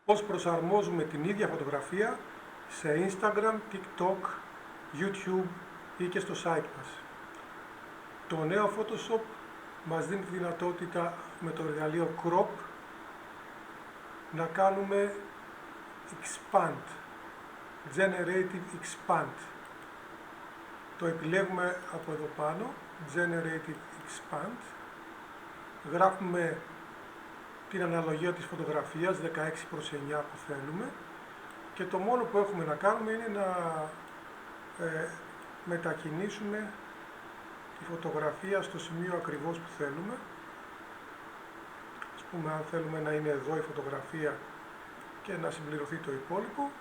Πώς προσαρμόζουμε την ίδια φωτογραφία σε Instagram, TikTok, YouTube ή και στο site μας. Το νέο Photoshop μας δίνει τη δυνατότητα με το εργαλείο Crop να κάνουμε Expand, Generative Expand. Το επιλέγουμε από εδώ πάνω, Generative Expand. Γράφουμε την αναλογία της φωτογραφίας 16:9 που θέλουμε και το μόνο που έχουμε να κάνουμε είναι να μετακινήσουμε τη φωτογραφία στο σημείο ακριβώς που θέλουμε. Ας πούμε, αν θέλουμε να είναι εδώ η φωτογραφία και να συμπληρωθεί το υπόλοιπο,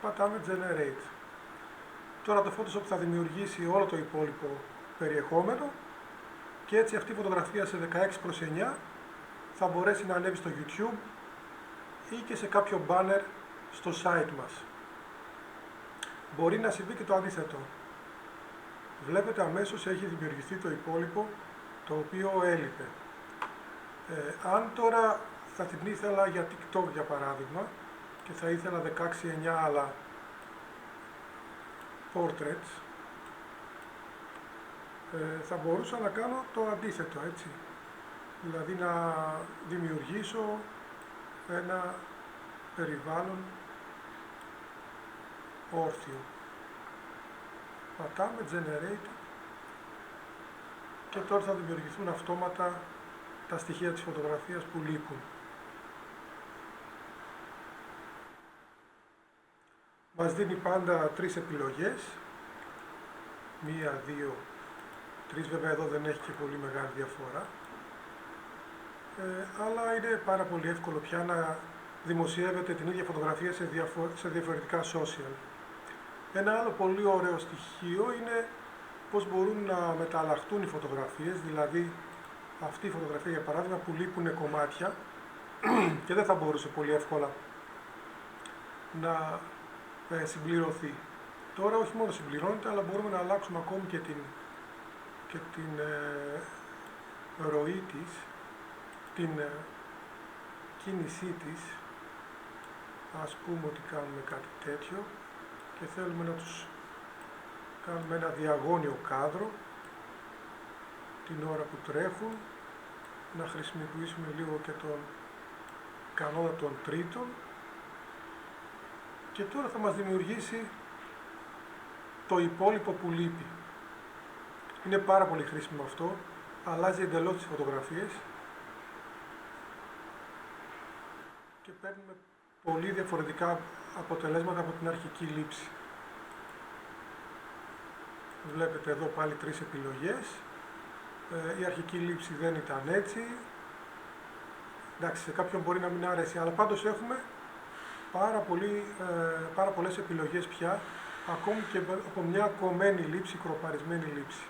πατάμε Generate. Τώρα το Photoshop θα δημιουργήσει όλο το υπόλοιπο περιεχόμενο και έτσι αυτή η φωτογραφία σε 16:9 θα μπορέσει να ανέβει στο YouTube ή και σε κάποιο banner στο site μας. Μπορεί να συμβεί και το αντίθετο. Βλέπετε αμέσως έχει δημιουργηθεί το υπόλοιπο το οποίο έλειπε. Αν τώρα θα την ήθελα για TikTok για παράδειγμα και θα ήθελα 16:9 άλλα portraits, θα μπορούσα να κάνω το αντίθετο, έτσι. Δηλαδή να δημιουργήσω ένα περιβάλλον όρθιο. Πατάμε Generate και τώρα θα δημιουργηθούν αυτόματα τα στοιχεία της φωτογραφίας που λείπουν. Μας δίνει πάντα 3 επιλογές. 1, 2, 3, βέβαια εδώ δεν έχει και πολύ μεγάλη διαφορά. Αλλά είναι πάρα πολύ εύκολο πια να δημοσιεύετε την ίδια φωτογραφία σε διαφορετικά social. Ένα άλλο πολύ ωραίο στοιχείο είναι πώς μπορούν να μεταλλαχτούν οι φωτογραφίες, δηλαδή αυτή η φωτογραφία για παράδειγμα που λείπουν κομμάτια και δεν θα μπορούσε πολύ εύκολα να συμπληρωθεί. Τώρα όχι μόνο συμπληρώνεται, αλλά μπορούμε να αλλάξουμε ακόμη και την ροή της, την κίνησή της. Ας πούμε ότι κάνουμε κάτι τέτοιο και θέλουμε να τους κάνουμε ένα διαγώνιο κάδρο την ώρα που τρέχουν, να χρησιμοποιήσουμε λίγο και τον κανόνα των τρίτων και τώρα θα μας δημιουργήσει το υπόλοιπο που λείπει. Είναι πάρα πολύ χρήσιμο αυτό, αλλάζει εντελώς τις φωτογραφίες και παίρνουμε πολύ διαφορετικά αποτελέσματα από την αρχική λήψη. Βλέπετε εδώ πάλι 3 επιλογές. Η αρχική λήψη δεν ήταν έτσι. Εντάξει, σε κάποιον μπορεί να μην άρεσε, αλλά πάντως έχουμε πάρα πολλές επιλογές πια, ακόμη και από μια κομμένη λήψη, κροπαρισμένη λήψη.